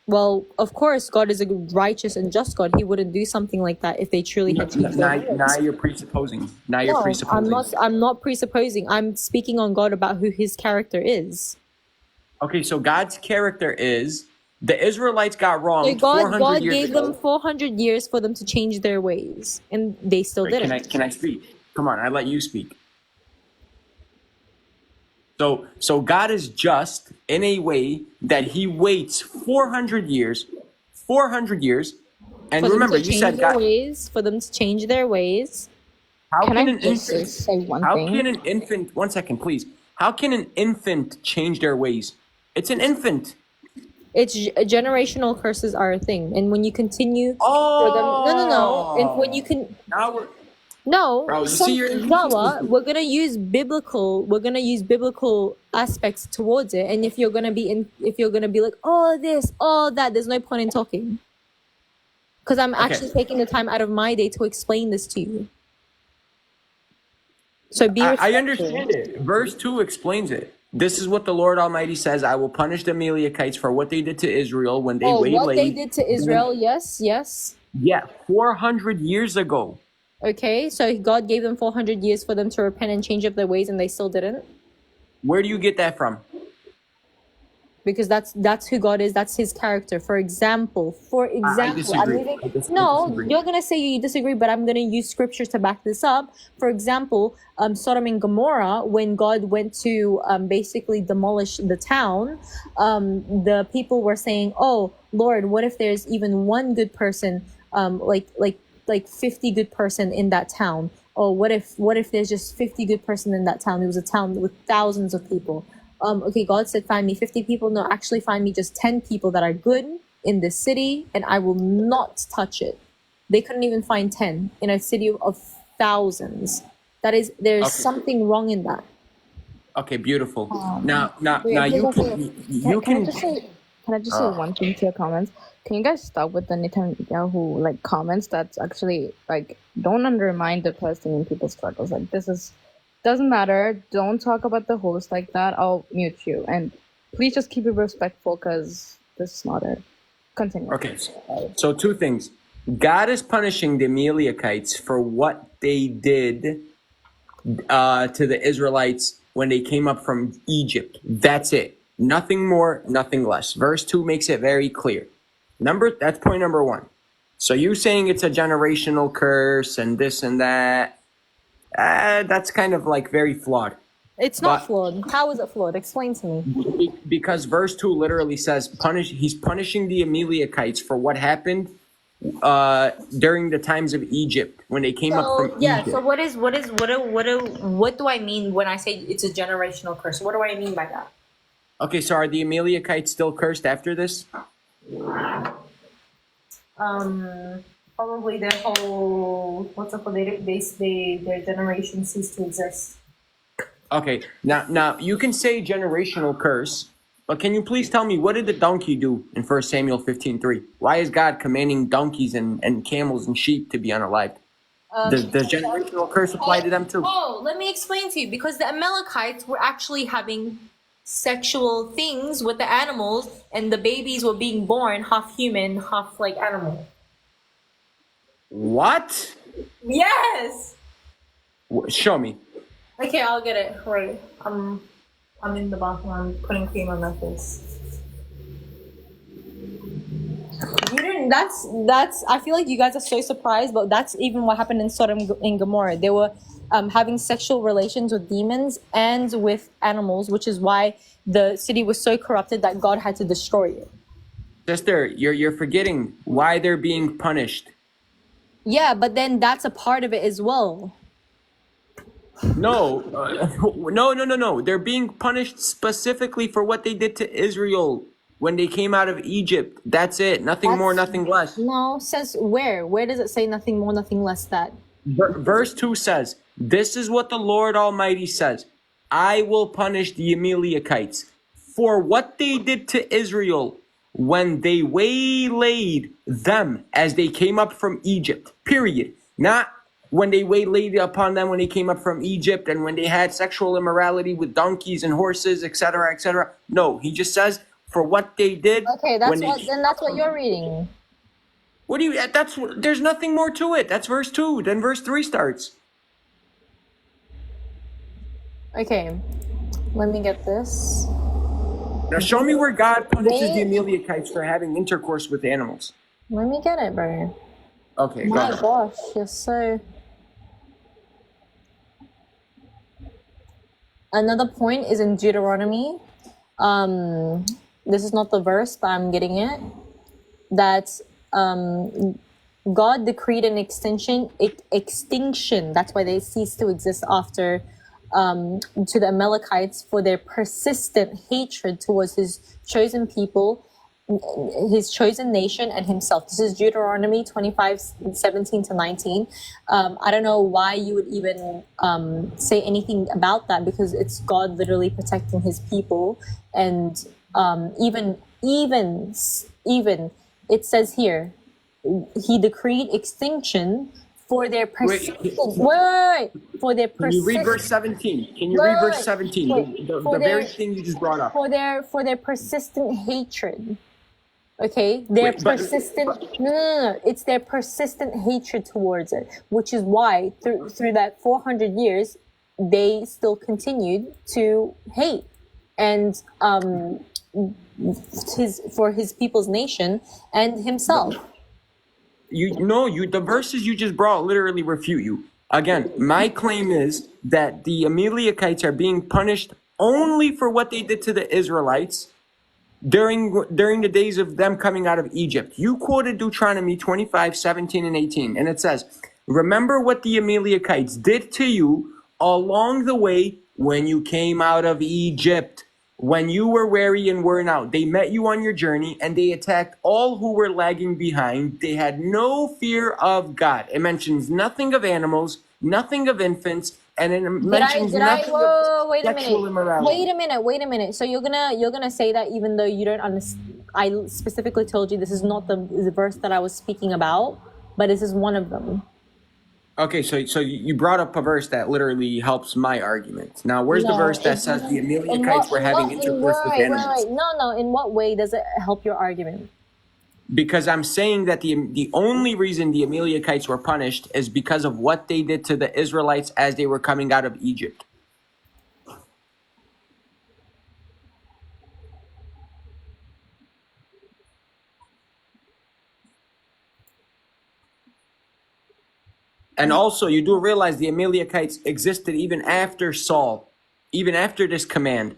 Well, of course, God is a righteous and just God. He wouldn't do something like that if they truly had changed their ways. Now you're presupposing. No, I'm not presupposing. I'm speaking on God about who His character is. Okay, so God's character is the Israelites got So wronged God 400 years gave ago. them 400 years for them to change their ways, and they still didn't. Can I speak? Come on, I let you speak. So God is just in a way that He waits 400 years, 400 years, and For them remember, to you change said their God. ways, for them to change their ways. How Can I can an just infant? say one How thing? can an infant? 1 second, please. How can an infant change their ways? It's an infant. It's generational curses are a thing, and when you continue for them, no, and when you can. Now we're. No, Bro, you see, you're Zawa, we're gonna use biblical aspects towards it, and if you're gonna be like, oh this, oh that, there's no point in talking, because I'm actually taking the time out of my day to explain this to you. So be I respectful. understand it. Verse 2 explains it. This is what the Lord Almighty says: I will punish the Amalekites for what they did to Israel when they Oh, what they waylaid. did to Israel? Yes, yes. Yeah, 400 years ago. Okay, so God gave them 400 years for them to repent and change up their ways, and they still didn't. Where do you get that from? Because that's who God is. That's His character. For example, I disagree. I disagree. You're gonna say you disagree, but I'm gonna use scriptures to back this up. For example, Sodom and Gomorrah, when God went to basically demolish the town, the people were saying, "Oh Lord, what if there's even one good person, like 50 good person in that town? Oh, what if there's just 50 good person in that town? It was a town with thousands of people." Okay, God said, find me 50 people. No, actually find me just 10 people that are good in this city, and I will not touch it. They couldn't even find 10 in a city of thousands. There's Okay. something wrong in that. Okay, beautiful. Now Wait, you okay. can. Can I just say one thing to your comments? Can you guys stop with the Netanyahu like comments that's actually like don't undermine the Palestinian people's struggles? Like this is doesn't matter. Don't talk about the host like that. I'll mute you. And please just keep it respectful because this is not it. Continue. Okay, so two things. God is punishing the Amalekites for what they did to the Israelites when they came up from Egypt. That's it. Nothing more, nothing less. Verse 2 makes it very clear. That's point number 1. So you saying it's a generational curse and this and that, that's kind of like very flawed. It's not flawed. How is it flawed? Explain to me. Because verse 2 literally says he's punishing the Amalekites for what happened during the times of Egypt when they came up from Egypt. So what do I mean when I say it's a generational curse? What do I mean by that? Okay, so are the Amalekites still cursed after this? Probably their whole their generation ceased to exist. Okay, now you can say generational curse, but can you please tell me what did the donkey do in 1 Samuel 15:3? Why is God commanding donkeys and camels and sheep to be unalived? Does generational curse apply to them too? Oh, let me explain to you. Because the Amalekites were actually having sexual things with the animals, and the babies were being born half human, half like animal. What? Yes. Show me. Okay, I'll get it. Right. I'm in the bathroom. I'm putting cream on my face. You didn't. That's. I feel like you guys are so surprised, but that's even what happened in Sodom and Gomorrah. They were having sexual relations with demons and with animals, which is why the city was so corrupted that God had to destroy it. Sister, you're forgetting why they're being punished. Yeah, but then that's a part of it as well. No, no. They're being punished specifically for what they did to Israel when they came out of Egypt. That's it. Nothing more, nothing less. No, says where? Where does it say nothing more, nothing less that? Verse 2 says, this is what the Lord Almighty says. I will punish the Amalekites for what they did to Israel when they waylaid them as they came up from Egypt. Period. Not when they waylaid upon them when they came up from Egypt and when they had sexual immorality with donkeys and horses, etc., etc. No, he just says for what they did. Okay, that's what you're reading. What do you? There's nothing more to it. That's verse 2. Then verse 3 starts. Okay, let me get this. Now show me where God punishes the Amalekites for having intercourse with animals. Let me get it, bro. Okay, My go. gosh, you're so. Another point is in Deuteronomy. This is not the verse, but I'm getting it. That God decreed an extinction. That's why they ceased to exist after to the Amalekites for their persistent hatred towards his chosen people, his chosen nation, and himself. This is Deuteronomy 25:17-19. I don't know why you would even say anything about that, because it's God literally protecting his people. And even it says here, he decreed extinction for their Wait, persistent wait, for their can you read verse persistent 17? Can you wait, read verse wait, 17? wait, The very thing you just brought up. for their persistent hatred. Okay, their Wait, persistent no. It's their persistent hatred towards it, which is why through that 400 years they still continued to hate and his people's nation and himself. The verses you just brought literally refute you. Again, my claim is that the Amalekites are being punished only for what they did to the Israelites during the days of them coming out of Egypt. You quoted Deuteronomy 25:17 and 18, and it says, remember what the Amalekites did to you along the way when you came out of Egypt. When you were weary and worn out, they met you on your journey and they attacked all who were lagging behind. They had no fear of God. It mentions nothing of animals, nothing of infants, and it mentions nothing of sexual immorality. Wait a minute. So you're gonna say that even though you don't understand, I specifically told you this is not the verse that I was speaking about, but this is one of them. Okay, so you brought up a verse that literally helps my argument. Now, where's the verse that says the Amalekites were having intercourse with animals? No. In what way does it help your argument? Because I'm saying that the only reason the Amalekites were punished is because of what they did to the Israelites as they were coming out of Egypt. And also, you do realize the Amalekites existed even after Saul, even after this command.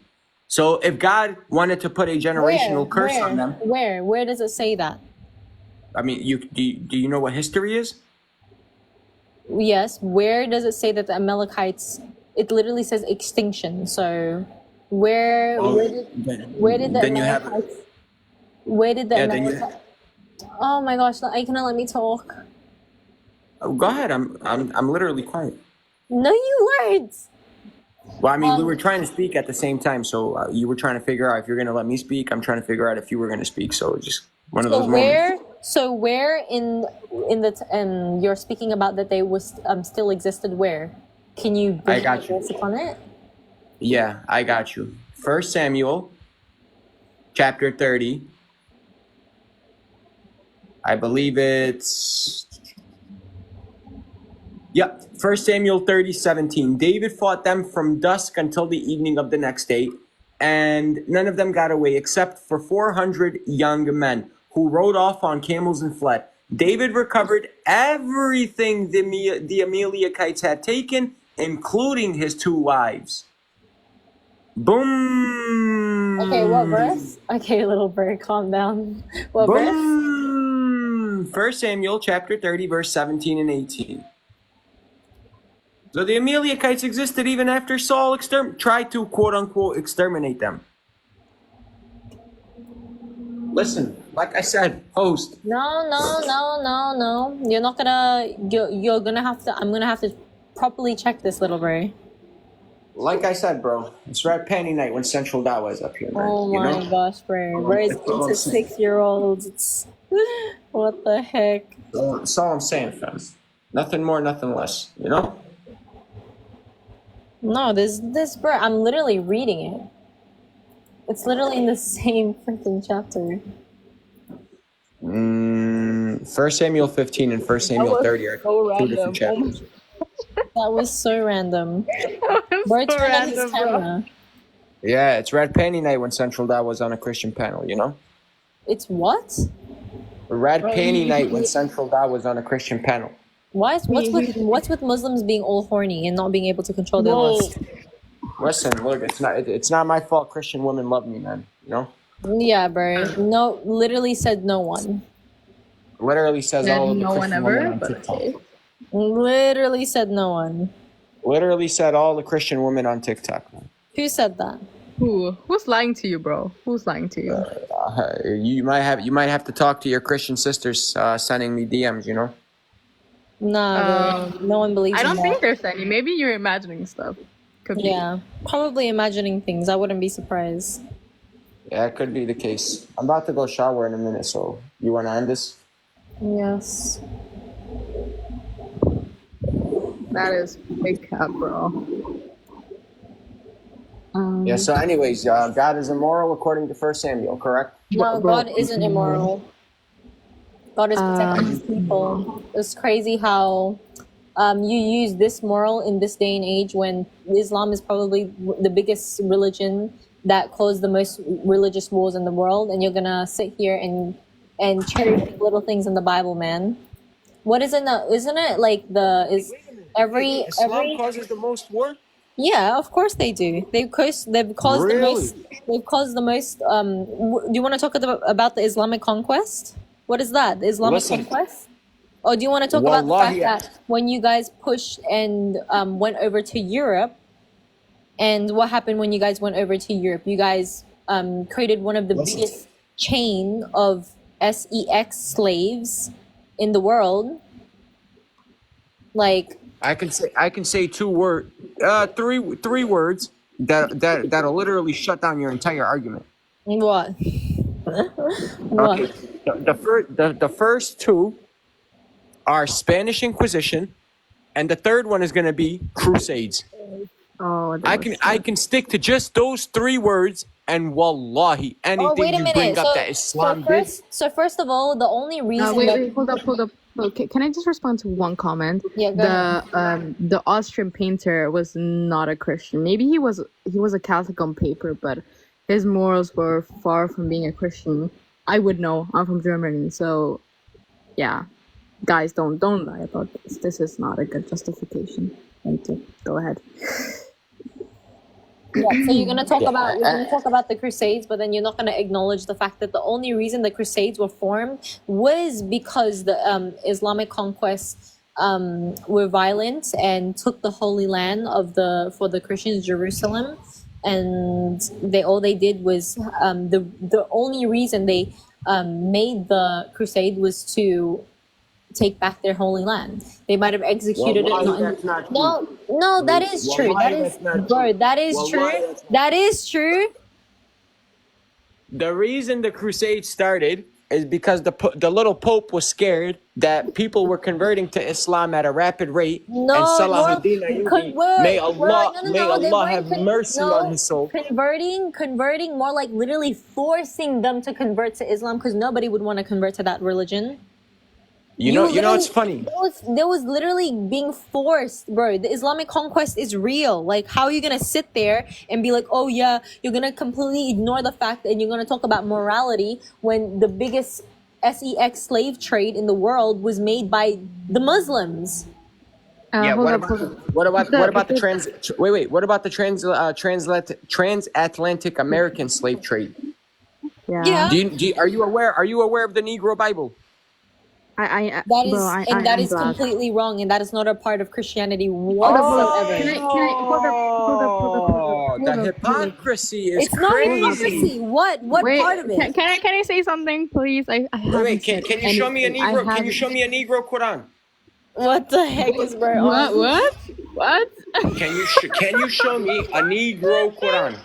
So if God wanted to put a generational curse on them... Where does it say that? I mean, do you know what history is? Yes. Where does it say that the Amalekites... It literally says extinction. So where did the Amalekites... Where did the Amalekites... Oh my gosh, you cannot let me talk. Oh, go ahead. I'm literally quiet. No, you weren't. Well, I mean, we were trying to speak at the same time, so you were trying to figure out if you're going to let me speak. I'm trying to figure out if you were going to speak. So just one of those moments. So where in you're speaking about that they was still existed? Where can you? I got you. Upon it? Yeah, I got you. 1 Samuel, chapter 30. I believe it's... Yep, 1 Samuel 30:17. David fought them from dusk until the evening of the next day, and none of them got away except for 400 young men who rode off on camels and fled. David recovered everything the Amalekites had taken, including his 2 wives. Boom! Okay, what verse? Okay, little bird, calm down. What Boom! verse? 1 Samuel chapter 30, verse 17 and 18. So the Amalekites existed even after Saul tried to, quote-unquote, exterminate them. Listen, like I said, host. No. You're not gonna... You're gonna have to... I'm gonna have to properly check this, little bro. Like I said, bro, it's red panty night when Central Dawa is up here, man. Oh my gosh, bro. Bro is into 6-year-olds. It's... What the heck? That's all I'm saying, fam. Nothing more, nothing less, you know? No, this bro, I'm literally reading it. It's literally in the same freaking chapter. 1 Samuel 15 and 1 Samuel 30 are so 2 different chapters. That was so random. Bro turned on his camera. Yeah, it's red panty night when Central Dawa was on a Christian panel, you know? It's what? Red panty night when Central Dawa was on a Christian panel. What's with Muslims being all horny and not being able to control their lust? Listen, look, it's not my fault Christian women love me, man. You know? Yeah, bro. No, literally said no one. Literally says all of the no Christian one women ever, on but TikTok. okay. Literally said no one. Literally said all the Christian women on TikTok, man. Who said that? Who's lying to you, bro? Who's lying to you? You might have to talk to your Christian sisters sending me DMs, you know? Nah, bro. No one believes I don't in think that. there's any. Maybe you're imagining stuff. Could be. Yeah, probably imagining things. I wouldn't be surprised. Yeah, it could be the case. I'm about to go shower in a minute, so you want to end this? Yes. That is big cap, bro. Yeah. So, anyways, God is immoral according to 1 Samuel, correct? No, Bro, God isn't immoral. God is protecting his people. It's crazy how you use this moral in this day and age when Islam is probably the biggest religion that caused the most religious wars in the world, and you're gonna sit here and cherry pick little things in the Bible, man. What isn't it like the is every causes the most war. yeah, of course they do. They've caused the most. They've caused the most. Do you want to talk about the Islamic conquest? What is that? The Islamic Listen. conquest? Or do you want to talk about the Wallahi, fact that when you guys pushed and went over to Europe, and what happened when you guys went over to Europe? You guys created one of the biggest chain of sex slaves in the world. Like, I can say three words that'll literally shut down your entire argument. what? What? Okay. The first two are Spanish Inquisition, and the third one is going to be Crusades. oh, I can stick to just those three words, and wallahi, Oh, anything wait a you minute. bring up that Islam did. First of all, the only reason wait, hold up. Okay, can I just respond to one comment? Yeah, go ahead. The Austrian painter was not a Christian. Maybe he was a Catholic on paper, but his morals were far from being a Christian. I would know. I'm from Germany, so yeah. Guys, don't lie about this. This is not a good justification. Thank you. Go ahead. Yeah, so you're gonna talk about the Crusades, but then you're not gonna acknowledge the fact that the only reason the Crusades were formed was because the Islamic conquests were violent and took the Holy Land for the Christians, Jerusalem, and all they did was the only reason they made the crusade was to take back their holy land. They might have executed Wallahi, it. that's not true. No, that is true. Wallahi, That is, that's not bro. true. That is Wallahi, true. that's not- That is true. The reason the Crusades started is because the little Pope was scared that people were converting to Islam at a rapid rate, No, and no, Salahuddin Ayyubi, may Allah they have weren't mercy on his soul. converting, more like literally forcing them to convert to Islam because nobody would want to convert to that religion. You know, it's funny. There was literally being forced, bro. The Islamic conquest is real. Like, how are you gonna sit there and be like, oh yeah, you're gonna completely ignore the fact and you're gonna talk about morality when the biggest sex slave trade in the world was made by the Muslims? Yeah. Hold What up. about the transatlantic American slave trade? Yeah. Are you aware of the Negro Bible? That is glad. completely wrong, and that is not a part of Christianity whatsoever. The hypocrisy is It's not crazy. hypocrisy. What Wait, part of it? can I say something, please? I Wait, can you show me a Negro? Can you show me a Negro Quran? What the heck is going on? What? Can you show me a Negro Quran?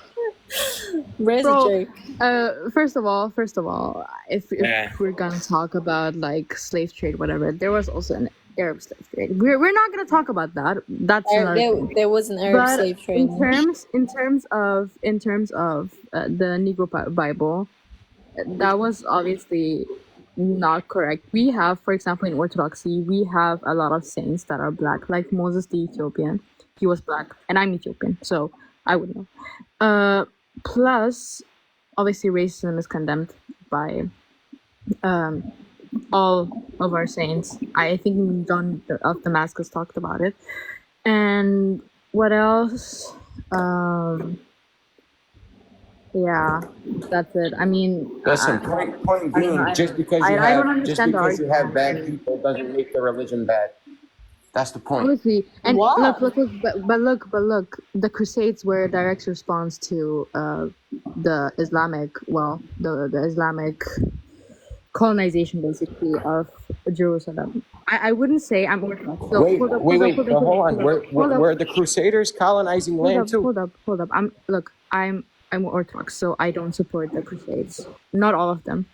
Where's the Bro, joke? First of all, if we're gonna talk about like slave trade, whatever, there was also an Arab slave trade. We're not gonna talk about that. That's another thing. There was an Arab But slave trade. in terms of the Negro Bible, that was obviously not correct. We have, for example, in Orthodoxy, we have a lot of saints that are black, like Moses the Ethiopian. He was black, and I'm Ethiopian, so I would know. Plus, obviously, racism is condemned by all of our saints. I think John of Damascus talked about it. And what else? Yeah, that's it. I mean, Listen, point being, just because you have bad people doesn't make the religion bad. That's the point. obviously, and Wow. look, the Crusades were a direct response to the Islamic colonization, basically, of Jerusalem. I wouldn't say I'm Orthodox. So Wait, hold hold on. Were the Crusaders colonizing land too? Hold up. I'm Orthodox, so I don't support the Crusades. Not all of them.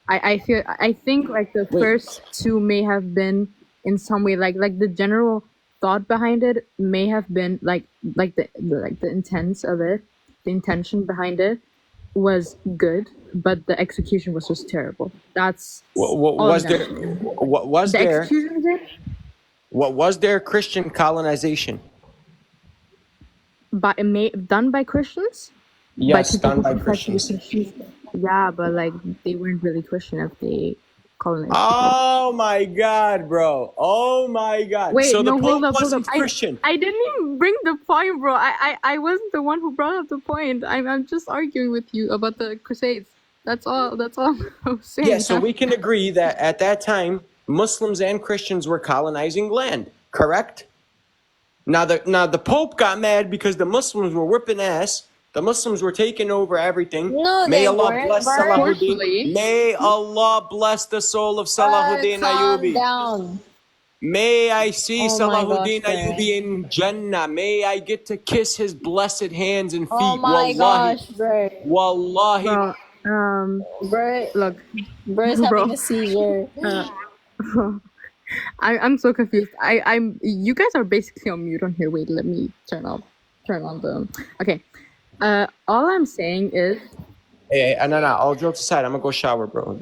I think like the first two may have been in some way like the general thought behind it may have been like the intents of it, the intention behind it was good, but the execution was just terrible. That's all I'm Was gonna there? say. Was The there? execution of it, What was there Christian colonization? done by Christians, by Yes, people done who by profess to be Christians. Christians. Yeah, but like they weren't really Christian if they colonized people. Oh my God, bro! Oh my God! Wait, So the no, Pope hold up. wasn't Christian. I didn't even bring the point, bro. I wasn't the one who brought up the point. I'm just arguing with you about the Crusades. That's all. That's all I was Yeah, saying. so we can agree that at that time, Muslims and Christians were colonizing land, correct? Now the Pope got mad because the Muslims were whipping ass. The Muslims were taking over everything. No, May they Allah weren't, bless Bert. Salahuddin. Forcefully. May Allah bless the soul of Bert, Salahuddin calm Ayyubi. down. May I see Oh my gosh, Salahuddin Bert. Ayyubi in Jannah. May I get to kiss his blessed hands and Oh feet. my Wallahi. gosh, Bert. Wallahi. Bro, Bert, look, Bert's having bro, a seizure. uh, I'm so confused. You guys are basically on mute on here. Wait, let me turn on the. Okay. All I'm saying is Hey, no, all jokes aside, I'm gonna go shower, bro.